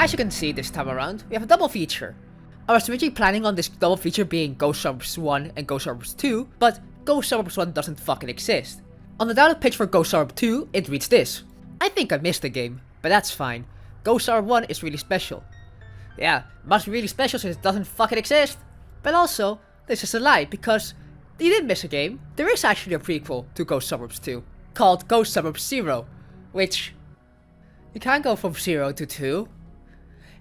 as you can see this time around, we have a double feature. I was originally planning on this double feature being Ghost Suburbs 1 and Ghost Suburbs 2, but Ghost Suburbs 1 doesn't fucking exist. On the download page for Ghost Suburbs 2, it reads this. I think I missed the game, but that's fine. Ghost Suburbs 1 is really special. Yeah, must be really special since it doesn't fucking exist. But also, this is a lie, because you didn't miss a game. There is actually a prequel to Ghost Suburbs 2, called Ghost Suburbs 0, which... you can't go from 0 to 2.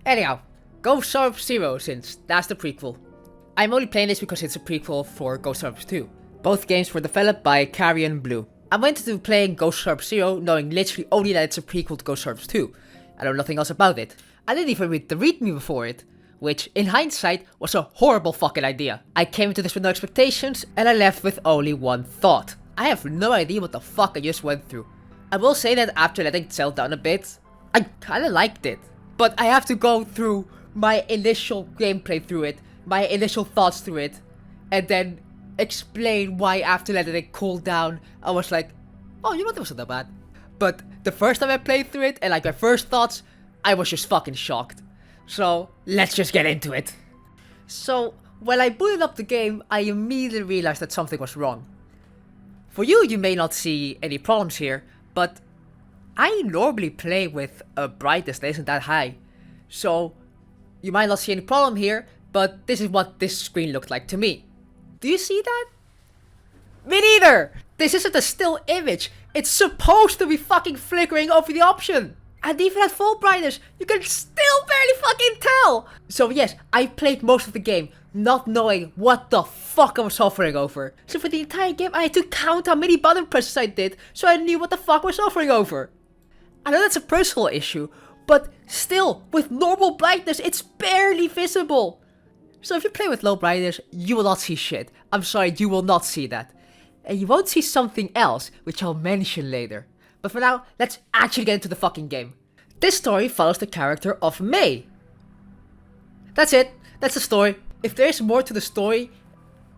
Anyhow, Ghost Suburbs 0 since that's the prequel. I'm only playing this because it's a prequel for Ghost Suburbs 2. Both games were developed by Carrion Blue. I went into playing Ghost Suburbs 0 knowing literally only that it's a prequel to Ghost Suburbs 2. I know nothing else about it. I didn't even read the readme before it, which in hindsight was a horrible fucking idea. I came into this with no expectations and I left with only one thought. I have no idea what the fuck I just went through. I will say that after letting it settle down a bit, I kinda liked it. But I have to go through my initial gameplay through it, my initial thoughts through it, and then explain why after letting it cool down, I was like, oh, you know what, it wasn't that bad. But the first time I played through it, and like my first thoughts, I was just fucking shocked. So, let's just get into it. So, when I booted up the game, I immediately realized that something was wrong. For you, you may not see any problems here, but I normally play with a brightness that isn't that high. So, you might not see any problem here, but this is what this screen looked like to me. Do you see that? Me neither! This isn't a still image. It's supposed to be fucking flickering over the option. And even at full brightness, you can still barely fucking tell. So yes, I played most of the game not knowing what the fuck I was suffering over. So for the entire game, I had to count how many button presses I did so I knew what the fuck I was suffering over. I know that's a personal issue, but still, with normal brightness, it's barely visible. So if you play with low brightness, you will not see shit. I'm sorry, you will not see that. And you won't see something else, which I'll mention later. But for now, let's actually get into the fucking game. This story follows the character of May. That's it. That's the story. If there's more to the story,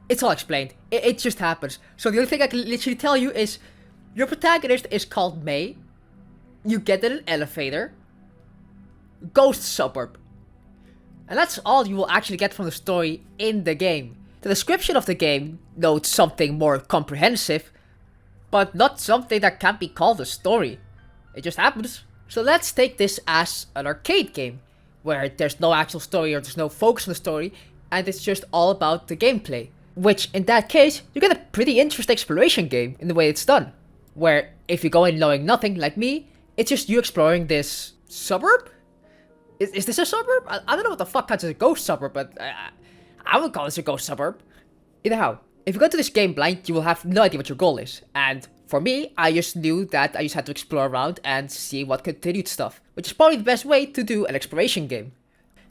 it's all explained. It just happens. So the only thing I can literally tell you is, your protagonist is called May. You get in an elevator. Ghost Suburb. And that's all you will actually get from the story in the game. The description of the game notes something more comprehensive, but not something that can be called a story. It just happens. So let's take this as an arcade game, where there's no actual story or there's no focus on the story, and it's just all about the gameplay. Which, in that case, you get a pretty interesting exploration game in the way it's done. Where, if you go in knowing nothing, like me, it's just you exploring this suburb? Is this a suburb? I don't know what the fuck counts as a ghost suburb, but I would call this a ghost suburb. Eitherhow, if you go to this game blind, you will have no idea what your goal is. And for me, I just knew that I just had to explore around and see what continued stuff. Which is probably the best way to do an exploration game.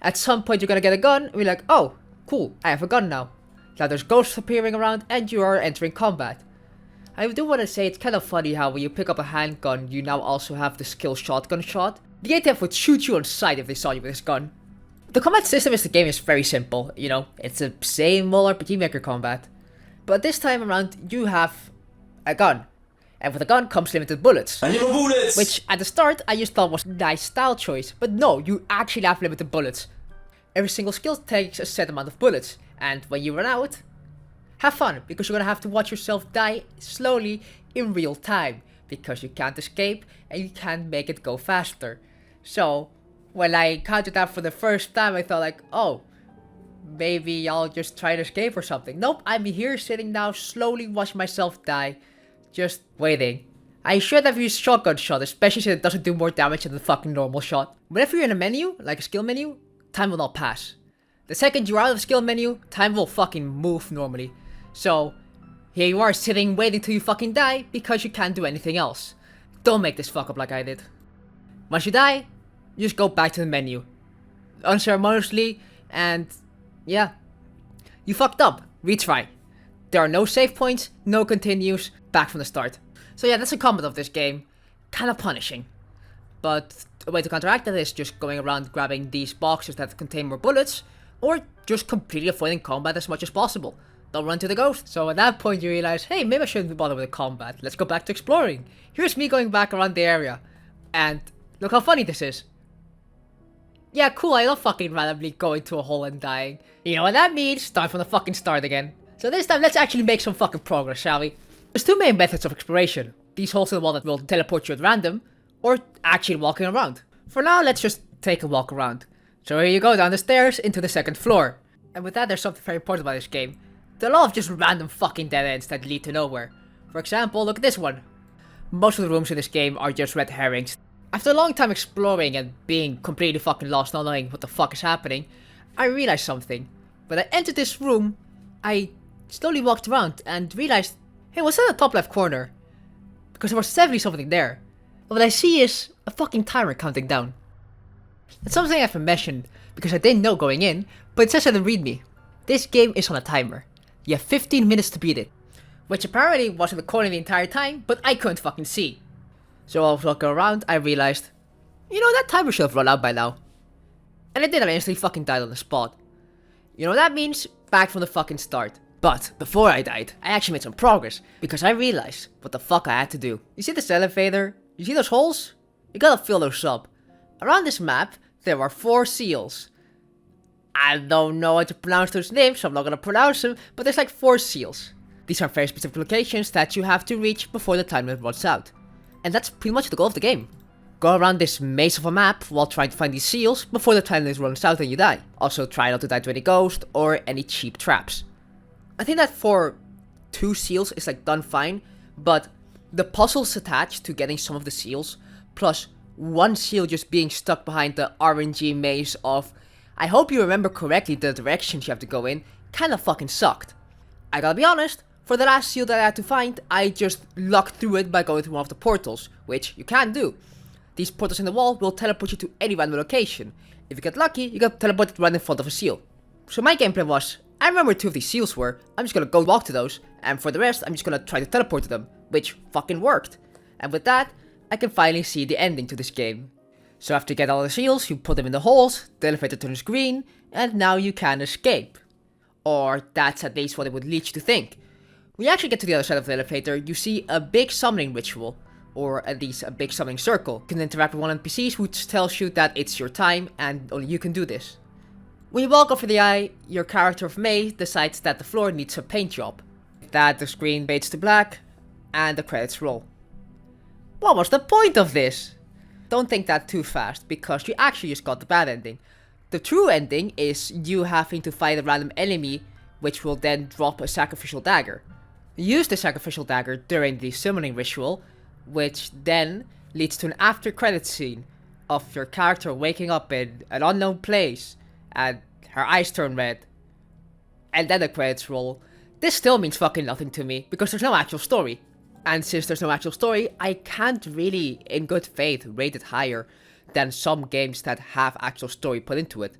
At some point you're gonna get a gun, and you're like, oh, cool, I have a gun now. Now there's ghosts appearing around, and you are entering combat. I do want to say it's kind of funny how when you pick up a handgun, you now also have the skill shotgun shot. The ATF would shoot you on sight if they saw you with this gun. The combat system in the game is very simple, you know, it's the same old RPGmaker combat. But this time around, you have a gun. And with a gun comes limited bullets. Unlimited bullets! Which at the start, I just thought was a nice style choice. But no, you actually have limited bullets. Every single skill takes a set amount of bullets. And when you run out, have fun, because you're gonna have to watch yourself die slowly in real time. Because you can't escape, and you can't make it go faster. So, when I counted out for the first time, I thought like, oh, maybe I'll just try to escape or something. Nope, I'm here sitting now, slowly watching myself die, just waiting. I should have used shotgun shot, especially since it doesn't do more damage than the fucking normal shot. Whenever you're in a menu, like a skill menu, time will not pass. The second you're out of the skill menu, time will fucking move normally. So, here you are sitting waiting till you fucking die because you can't do anything else. Don't make this fuck up like I did. Once you die, you just go back to the menu. Unceremoniously, and yeah. You fucked up. Retry. There are no save points, no continues, back from the start. So yeah, that's the combat of this game. Kinda punishing. But a way to counteract that is just going around grabbing these boxes that contain more bullets, or just completely avoiding combat as much as possible. Don't run to the ghost. So at that point you realize, hey, maybe I shouldn't bother with the combat. Let's go back to exploring. Here's me going back around the area. And look how funny this is. Yeah, cool, I love fucking randomly going to a hole and dying. You know what that means? Start from the fucking start again. So this time, let's actually make some fucking progress, shall we? There's two main methods of exploration. These holes in the wall that will teleport you at random, or actually walking around. For now, let's just take a walk around. So here you go down the stairs into the second floor. And with that, there's something very important about this game. There are a lot of just random fucking dead ends that lead to nowhere. For example, look at this one. Most of the rooms in this game are just red herrings. After a long time exploring and being completely fucking lost, not knowing what the fuck is happening, I realized something. When I entered this room, I slowly walked around and realized, hey, what's in the top left corner? Because there was definitely something there. But what I see is a fucking timer counting down. It's something I haven't mentioned because I didn't know going in, but it says in the readme. This game is on a timer. You have 15 minutes to beat it. Which apparently was in the corner the entire time, but I couldn't fucking see. So while I was walking around, I realized, you know, that timer should have run out by now. And it did, I instantly fucking died on the spot. You know what that means? Back from the fucking start. But before I died, I actually made some progress, because I realized what the fuck I had to do. You see this elevator? You see those holes? You gotta fill those up. Around this map, there are 4 seals. I don't know how to pronounce those names, so I'm not gonna pronounce them, but there's like 4 seals. These are very specific locations that you have to reach before the time limit runs out. And that's pretty much the goal of the game. Go around this maze of a map while trying to find these seals before the time limit runs out and you die. Also try not to die to any ghost or any cheap traps. I think that for 2 seals is like done fine, but the puzzles attached to getting some of the seals, plus 1 seal just being stuck behind the RNG maze of, I hope you remember correctly the directions you have to go in, kinda fucking sucked. I gotta be honest, for the last seal that I had to find, I just lucked through it by going through one of the portals, which you can do. These portals in the wall will teleport you to any random location. If you get lucky, you get teleported right in front of a seal. So my gameplay was, I remember where 2 of these seals were, I'm just gonna go walk to those, and for the rest, I'm just gonna try to teleport to them, which fucking worked. And with that, I can finally see the ending to this game. So after you get all the seals, you put them in the holes, the elevator turns green, and now you can escape. Or that's at least what it would lead you to think. When you actually get to the other side of the elevator, you see a big summoning ritual, or at least a big summoning circle. You can interact with one of the NPCs which tells you that it's your time and only you can do this. When you walk over the eye, your character of May decides that the floor needs a paint job. With that, the screen fades to black, and the credits roll. What was the point of this? Don't think that too fast, because you actually just got the bad ending. The true ending is you having to fight a random enemy, which will then drop a sacrificial dagger. Use the sacrificial dagger during the summoning ritual, which then leads to an after credits scene of your character waking up in an unknown place, and her eyes turn red. And then the credits roll. This still means fucking nothing to me, because there's no actual story. And since there's no actual story, I can't really, in good faith, rate it higher than some games that have actual story put into it.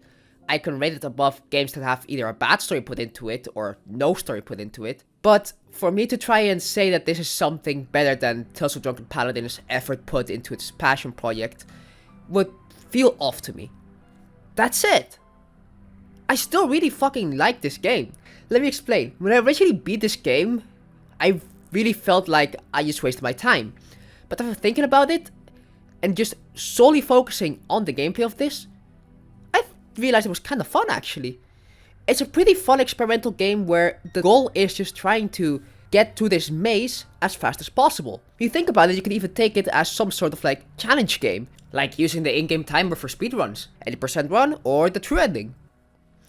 I can rate it above games that have either a bad story put into it, or no story put into it. But for me to try and say that this is something better than Tales of Drunken Paladin's effort put into its passion project would feel off to me. That's it. I still really fucking like this game. Let me explain. When I originally beat this game, I really felt like I just wasted my time. But after thinking about it, and just solely focusing on the gameplay of this, I realized it was kind of fun actually. It's a pretty fun experimental game where the goal is just trying to get through this maze as fast as possible. If you think about it, you can even take it as some sort of like challenge game, like using the in-game timer for speedruns, 80% run or the true ending.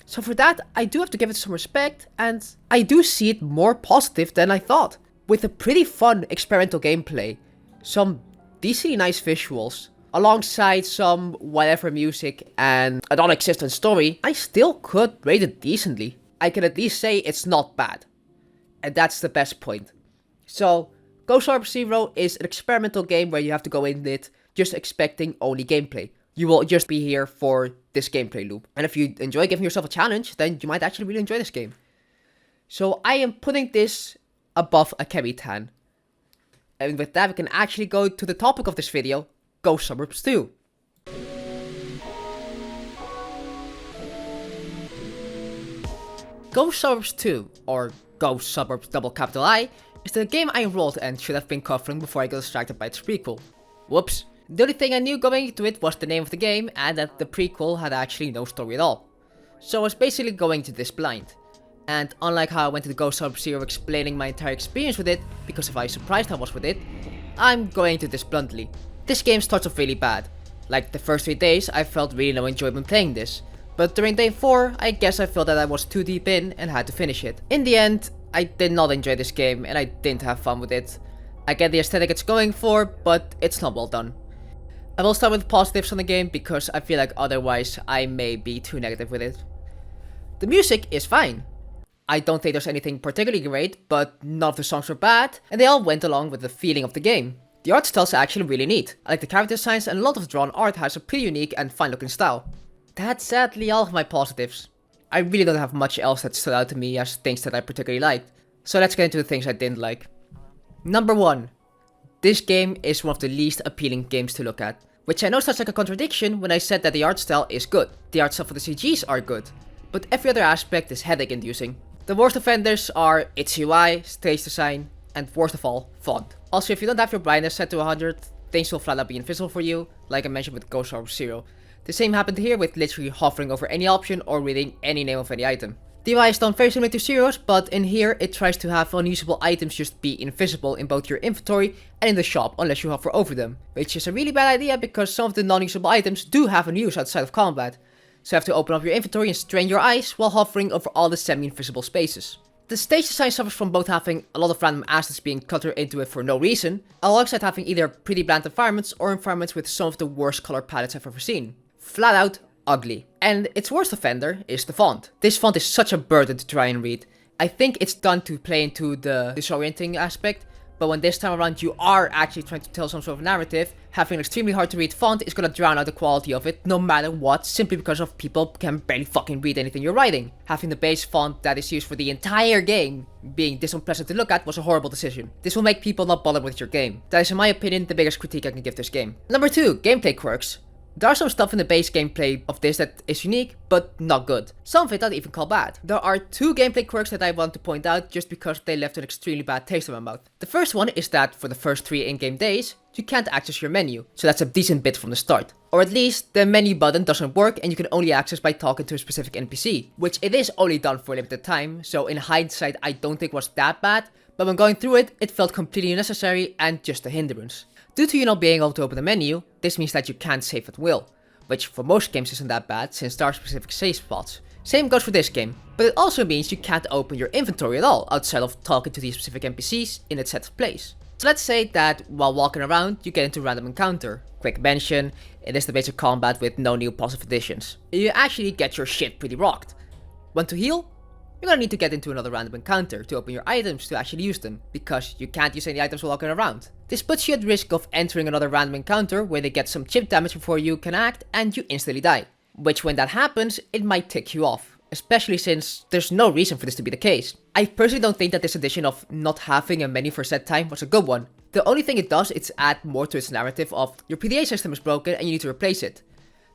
So for that, I do have to give it some respect, and I do see it more positive than I thought. With a pretty fun experimental gameplay, some decently nice visuals, alongside some whatever music and a non-existent story, I still could rate it decently. I can at least say it's not bad. And that's the best point. So, Ghost Suburbs 0 is an experimental game where you have to go in it just expecting only gameplay. You will just be here for this gameplay loop. And if you enjoy giving yourself a challenge, then you might actually really enjoy this game. So I am putting this above a Kemi-tan. And with that, we can actually go to the topic of this video, Ghost Suburbs 2. Ghost Suburbs 2, or Ghost Suburbs I, is the game I enrolled and should have been covering before I got distracted by its prequel. Whoops, The only thing I knew going into it was the name of the game and that the prequel had actually no story at all. So I was basically going into this blind. And unlike how I went to the Ghost Suburbs II explaining my entire experience with it, because of how surprised I was with it, I'm going into this bluntly. This game starts off really bad. Like the first 3 days, I felt really no enjoyment playing this. But during day 4, I guess I felt that I was too deep in and had to finish it. In the end, I did not enjoy this game and I didn't have fun with it. I get the aesthetic it's going for, but it's not well done. I will start with positives on the game because I feel like otherwise I may be too negative with it. The music is fine. I don't think there's anything particularly great, but none of the songs were bad, and they all went along with the feeling of the game. The art style is actually really neat. I like the character designs and a lot of the drawn art has a pretty unique and fine looking style. That's sadly all of my positives. I really don't have much else that stood out to me as things that I particularly liked. So let's get into the things I didn't like. Number 1. This game is one of the least appealing games to look at. Which I know sounds like a contradiction when I said that the art style is good. The art style for the CGs are good. But every other aspect is headache inducing. The worst offenders are its UI, stage design, and worst of all, font. Also, if you don't have your brightness set to 100, things will flat out be invisible for you, like I mentioned with Ghost Suburbs 0. The same happened here with literally hovering over any option or reading any name of any item. The UI is done very similar to Zero's, but in here it tries to have unusable items just be invisible in both your inventory and in the shop unless you hover over them, which is a really bad idea because some of the non-usable items do have a use outside of combat. So you have to open up your inventory and strain your eyes while hovering over all the semi-invisible spaces. The stage design suffers from both having a lot of random assets being cluttered into it for no reason, alongside having either pretty bland environments or environments with some of the worst color palettes I've ever seen. Flat out ugly. And its worst offender is the font. This font is such a burden to try and read. I think it's done to play into the disorienting aspect, but when this time around you are actually trying to tell some sort of narrative, having an extremely hard to read font is gonna drown out the quality of it no matter what, simply because of people can barely fucking read anything you're writing. Having the base font that is used for the entire game being this unpleasant to look at was a horrible decision. This will make people not bother with your game. That is in my opinion the biggest critique I can give this game. Number 2, gameplay quirks. There are some stuff in the base gameplay of this that is unique, but not good. Some of it I'd even call bad. There are 2 gameplay quirks that I want to point out just because they left an extremely bad taste in my mouth. The first one is that for the first 3 in-game days, you can't access your menu, so that's a decent bit from the start. Or at least, the menu button doesn't work and you can only access by talking to a specific NPC, which it is only done for a limited time, so in hindsight I don't think was that bad, but when going through it, it felt completely unnecessary and just a hindrance. Due to you not being able to open the menu, this means that you can't save at will, which for most games isn't that bad since there are specific save spots. Same goes for this game, but it also means you can't open your inventory at all outside of talking to these specific NPCs in its set place. So let's say that while walking around you get into a random encounter. Quick mention, it is the basic combat with no new positive additions. You actually get your shit pretty rocked. Want to heal? You're gonna need to get into another random encounter to open your items to actually use them, because you can't use any items while walking around. This puts you at risk of entering another random encounter where they get some chip damage before you can act and you instantly die. Which when that happens, it might tick you off, especially since there's no reason for this to be the case. I personally don't think that this addition of not having a menu for set time was a good one. The only thing it does is add more to its narrative of your PDA system is broken and you need to replace it.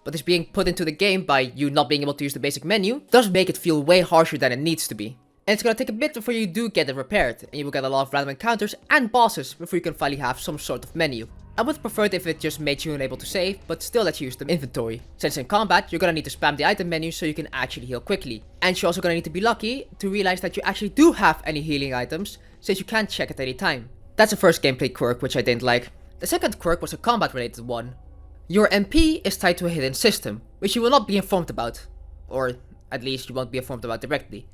But this being put into the game by you not being able to use the basic menu does make it feel way harsher than it needs to be. And it's gonna take a bit before you do get it repaired, and you will get a lot of random encounters and bosses before you can finally have some sort of menu. I would prefer it if it just made you unable to save, but still lets you use the inventory. Since in combat, you're gonna need to spam the item menu so you can actually heal quickly. And you're also gonna need to be lucky to realize that you actually do have any healing items, since you can't check at any time. That's the first gameplay quirk which I didn't like. The second quirk was a combat related one. Your MP is tied to a hidden system, which you will not be informed about. Or at least you won't be informed about directly.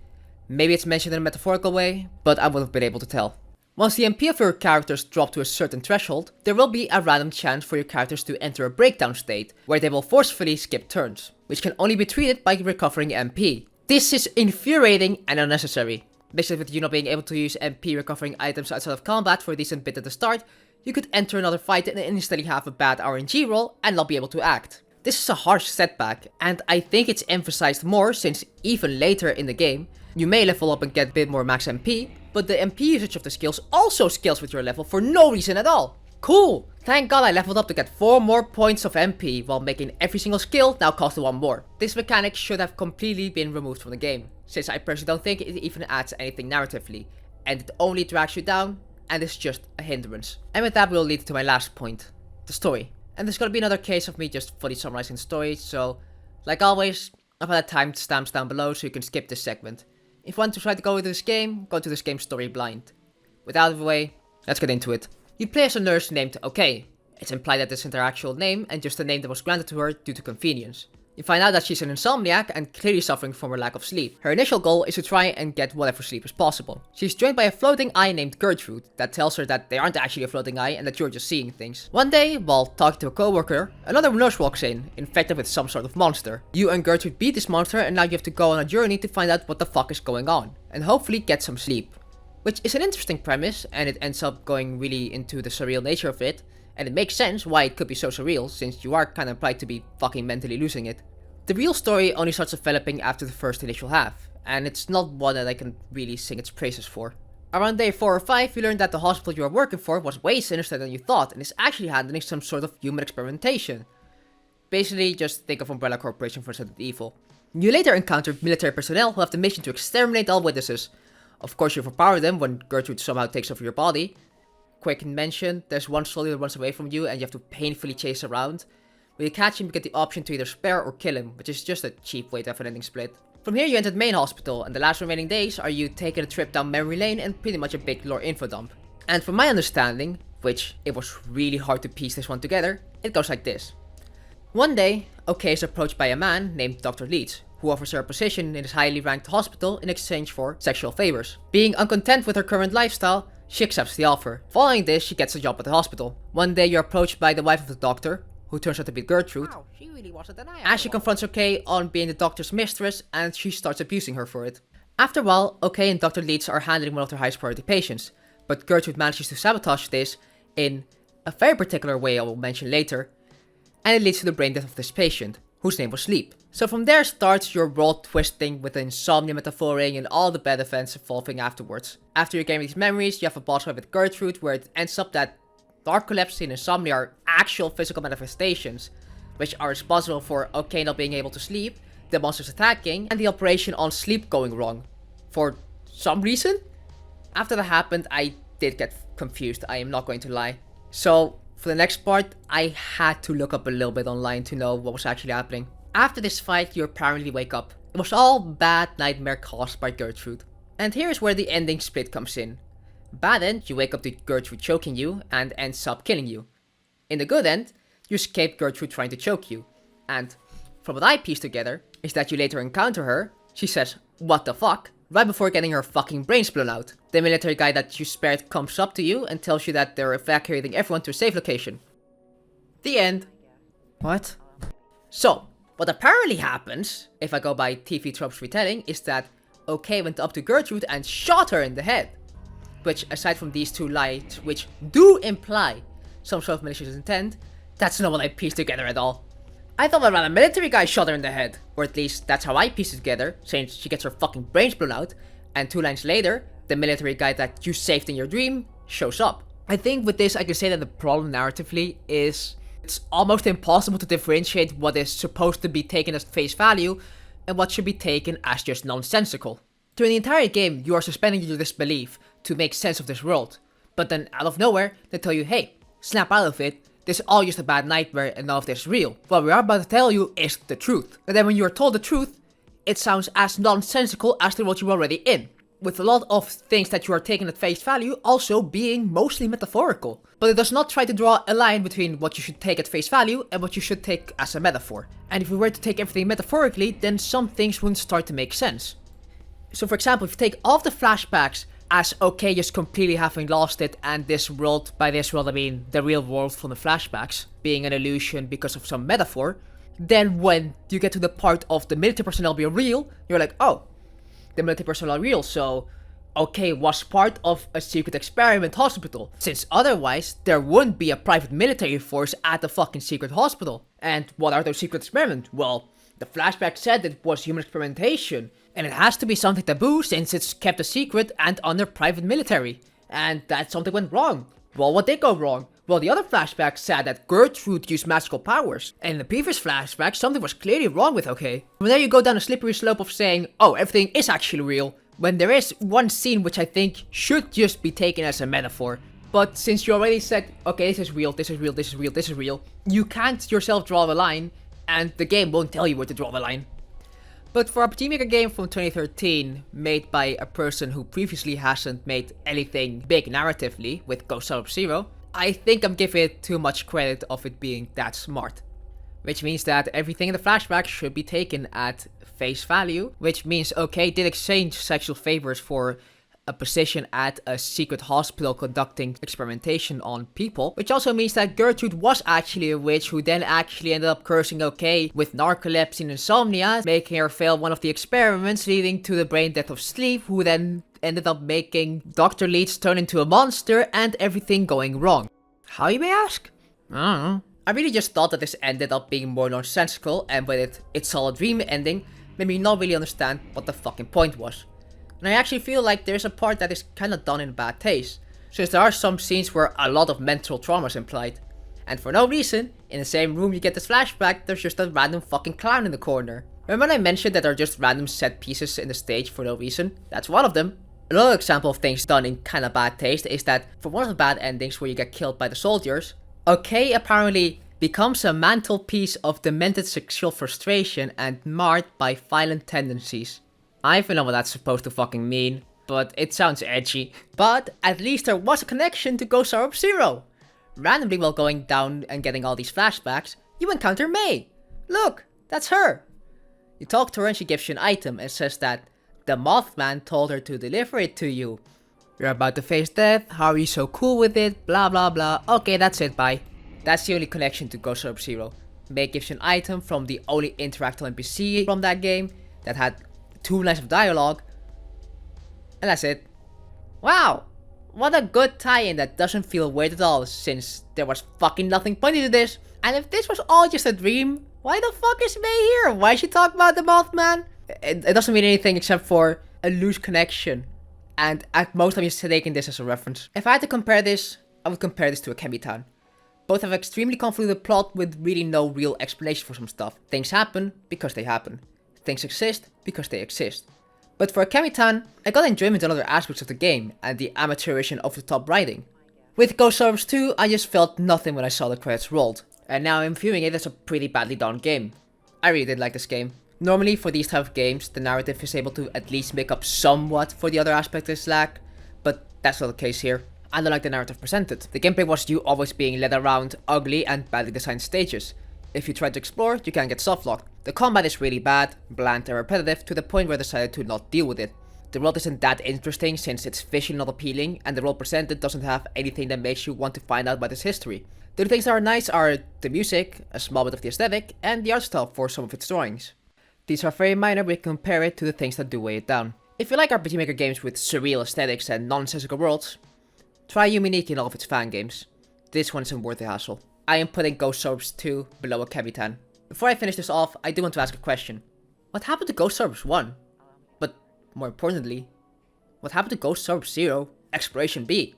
Maybe it's mentioned in a metaphorical way, but I wouldn't have been able to tell. Once the MP of your characters drop to a certain threshold, there will be a random chance for your characters to enter a breakdown state, where they will forcefully skip turns, which can only be treated by recovering MP. This is infuriating and unnecessary. Basically, with you not being able to use MP recovering items outside of combat for a decent bit at the start, you could enter another fight and instantly have a bad RNG roll and not be able to act. This is a harsh setback, and I think it's emphasized more since even later in the game, you may level up and get a bit more max MP, but the MP usage of the skills also scales with your level for no reason at all. Cool! Thank god I leveled up to get 4 more points of MP while making every single skill now cost 1 more. This mechanic should have completely been removed from the game, since I personally don't think it even adds anything narratively, and it only drags you down and is just a hindrance. And with that will lead to my last point, the story. And there's gonna be another case of me just fully summarizing the story, so like always, I've had timestamps down below so you can skip this segment. If you want to try to go into this game, go to this game's story blind. With that out of the way, let's get into it. You play as a nurse named OK. It's implied that this isn't her actual name and just a name that was granted to her due to convenience. You find out that she's an insomniac and clearly suffering from her lack of sleep. Her initial goal is to try and get whatever sleep is possible. She's joined by a floating eye named Gertrude that tells her that they aren't actually a floating eye and that you're just seeing things. One day, while talking to a coworker, another nurse walks in, infected with some sort of monster. You and Gertrude beat this monster and now you have to go on a journey to find out what the fuck is going on, and hopefully get some sleep. Which is an interesting premise, and it ends up going really into the surreal nature of it, and it makes sense why it could be so surreal, since you are kinda implied to be fucking mentally losing it. The real story only starts developing after the first initial half, and it's not one that I can really sing its praises for. Around day 4 or 5, you learn that the hospital you are working for was way sinister than you thought, and is actually handling some sort of human experimentation. Basically, just think of Umbrella Corporation for Resident Evil. You later encounter military personnel who have the mission to exterminate all witnesses. Of course, you overpower them when Gertrude somehow takes over your body. Quick mention, there's one soldier that runs away from you and you have to painfully chase around. When you catch him, you get the option to either spare or kill him, which is just a cheap way to have an ending split. From here you enter the main hospital, and the last remaining days are you taking a trip down memory lane and pretty much a big lore info dump. And from my understanding, which it was really hard to piece this one together, it goes like this. One day, OK is approached by a man named Dr. Leeds, who offers her a position in his highly ranked hospital in exchange for sexual favors. Being uncontent with her current lifestyle, she accepts the offer. Following this, she gets a job at the hospital. One day you're approached by the wife of the doctor, who turns out to be Gertrude, wow, she really wasn't as she confronts OK on being the doctor's mistress, and she starts abusing her for it. After a while, OK and Dr. Leeds are handling one of their highest priority patients, but Gertrude manages to sabotage this in a very particular way I will mention later, and it leads to the brain death of this patient, whose name was Sleep. So from there starts your world twisting with the insomnia metaphoring and all the bad events evolving afterwards. After you gain these memories, you have a boss fight with Gertrude where it ends up that narcolepsy and insomnia are actual physical manifestations, which are responsible for OK not being able to sleep, the monsters attacking, and the operation on Sleep going wrong. For some reason? After that happened, I did get confused, I am not going to lie. So, for the next part, I had to look up a little bit online to know what was actually happening. After this fight, you apparently wake up. It was all bad nightmare caused by Gertrude. And here's where the ending split comes in. Bad end, you wake up to Gertrude choking you and ends up killing you. In the good end, you escape Gertrude trying to choke you. And from what I pieced together, is that you later encounter her, she says, "What the fuck?" right before getting her fucking brains blown out. The military guy that you spared comes up to you and tells you that they're evacuating everyone to a safe location. The end. What? So, what apparently happens, if I go by TV Tropes retelling, is that OK went up to Gertrude and shot her in the head. Which, aside from these two lies, which do imply some sort of malicious intent, that's not what I pieced together at all. I thought that a military guy shot her in the head, or at least that's how I pieced it together, since she gets her fucking brains blown out, and 2 lines later, the military guy that you saved in your dream shows up. I think with this I can say that the problem narratively is it's almost impossible to differentiate what is supposed to be taken as face value and what should be taken as just nonsensical. During the entire game, you are suspending your disbelief to make sense of this world, but then out of nowhere, they tell you, hey, snap out of it, this is all just a bad nightmare and none of this is real. What we are about to tell you is the truth. And then when you are told the truth, it sounds as nonsensical as the world you're already in, with a lot of things that you are taking at face value also being mostly metaphorical. But it does not try to draw a line between what you should take at face value and what you should take as a metaphor. And if we were to take everything metaphorically, then some things wouldn't start to make sense. So for example, if you take all of the flashbacks as OK just completely having lost it, and this world, by this world I mean the real world from the flashbacks, being an illusion because of some metaphor, then when you get to the part of the military personnel being real, you're like, oh, the military personnel are real, so OK was part of a secret experiment hospital, since otherwise there wouldn't be a private military force at the fucking secret hospital. And what are those secret experiments? Well, the flashback said it was human experimentation, and it has to be something taboo since it's kept a secret and under private military. And that something went wrong. Well, what did go wrong? Well, the other flashback said that Gertrude used magical powers, and in the previous flashback something was clearly wrong with OK. From there you go down a slippery slope of saying, oh, everything is actually real, when there is one scene which I think should just be taken as a metaphor. But since you already said, okay, this is real, this is real, this is real, this is real, you can't yourself draw the line, and the game won't tell you where to draw the line. But for a RPGmaker game from 2013, made by a person who previously hasn't made anything big narratively with Ghost Sub-Zero, I think I'm giving it too much credit of it being that smart. Which means that everything in the flashback should be taken at face value, which means, okay, did exchange sexual favors for a position at a secret hospital conducting experimentation on people, which also means that Gertrude was actually a witch who then actually ended up cursing okay with narcolepsy and insomnia, making her fail one of the experiments, leading to the brain death of Sleep, who then ended up making Dr. Leeds turn into a monster and everything going wrong. How, you may ask? I don't know. I really just thought that this ended up being more nonsensical, and with its all a dream ending, made me not really understand what the fucking point was. And I actually feel like there's a part that is kinda done in bad taste, since there are some scenes where a lot of mental trauma is implied. And for no reason, in the same room you get this flashback, there's just a random fucking clown in the corner. Remember when I mentioned that there are just random set pieces in the stage for no reason? That's one of them. Another example of things done in kinda bad taste is that for one of the bad endings where you get killed by the soldiers, okay apparently becomes a mantelpiece of demented sexual frustration and marred by violent tendencies. I don't even know what that's supposed to fucking mean, but it sounds edgy. But at least there was a connection to Ghost Sub-Zero. Randomly while going down and getting all these flashbacks, you encounter May. Look, that's her. You talk to her and she gives you an item and says that the Mothman told her to deliver it to you. You're about to face death, how are you so cool with it, blah blah blah, okay that's it, bye. That's the only connection to Ghost Sub-Zero. May gives you an item from the only interactable NPC from that game that had 2 lines of dialogue, and that's it. Wow, what a good tie-in that doesn't feel weird at all, since there was fucking nothing funny to this. And if this was all just a dream, why the fuck is May here? Why is she talking about the Mothman? It doesn't mean anything except for a loose connection, and at most I'm just taking this as a reference. If I had to compare this, I would compare this to a Kemi-tan. Both have extremely convoluted plot with really no real explanation for some stuff. Things happen because they happen. Things exist because they exist. But for a Kemi-tan, I got enjoyment in other aspects of the game and the amateurish and over-the-top writing. With Ghost Suburbs 2, I just felt nothing when I saw the credits rolled, and now I'm viewing it as a pretty badly done game. I really did like this game. Normally for these type of games, the narrative is able to at least make up somewhat for the other aspects they lack, but that's not the case here. I don't like the narrative presented. The gameplay was you always being led around ugly and badly designed stages. If you try to explore, you can get softlocked. The combat is really bad, bland and repetitive to the point where I decided to not deal with it. The world isn't that interesting since it's visually not appealing, and the world presented doesn't have anything that makes you want to find out about its history. The things that are nice are the music, a small bit of the aesthetic, and the art style for some of its drawings. These are very minor when you compare it to the things that do weigh it down. If you like RPGmaker games with surreal aesthetics and nonsensical worlds, try Unique in all of its fan games. This one isn't worth the hassle. I am putting Ghost Suburbs 2 below a Kemi-tan. Before I finish this off, I do want to ask a question. What happened to Ghost Suburbs 1? But more importantly, what happened to Ghost Suburbs 0 Exploration B?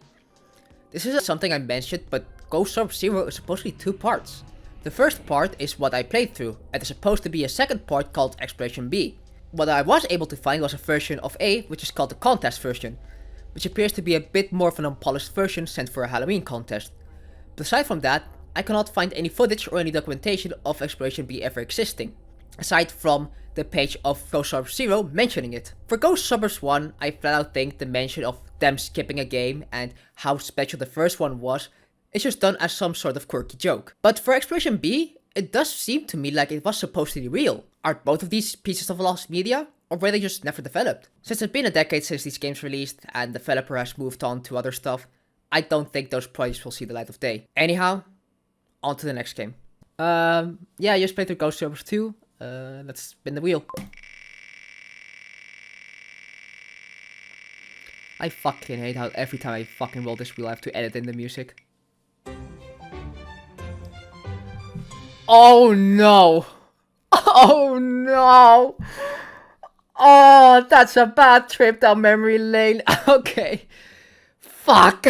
This is something I mentioned, but Ghost Suburbs 0 is supposed to be 2 parts. The first part is what I played through, and there's supposed to be a second part called Exploration B. What I was able to find was a version of A, which is called the contest version, which appears to be a bit more of an unpolished version sent for a Halloween contest. But aside from that, I cannot find any footage or any documentation of Exploration B ever existing, aside from the page of Ghost Suburbs 0 mentioning it. For Ghost Suburbs 1, I flat out think the mention of them skipping a game and how special the first one was is just done as some sort of quirky joke. But for Exploration B, it does seem to me like it was supposed to be real. Are both of these pieces of lost media, or were they just never developed? Since it's been a decade since these games released and the developer has moved on to other stuff, I don't think those projects will see the light of day. Anyhow, on to the next game. Yeah, I just played through Ghost Suburbs 2. Let's spin the wheel. I fucking hate how every time I fucking roll this wheel I have to edit in the music. Oh no! Oh no! Oh, that's a bad trip down memory lane. Okay. Fuck.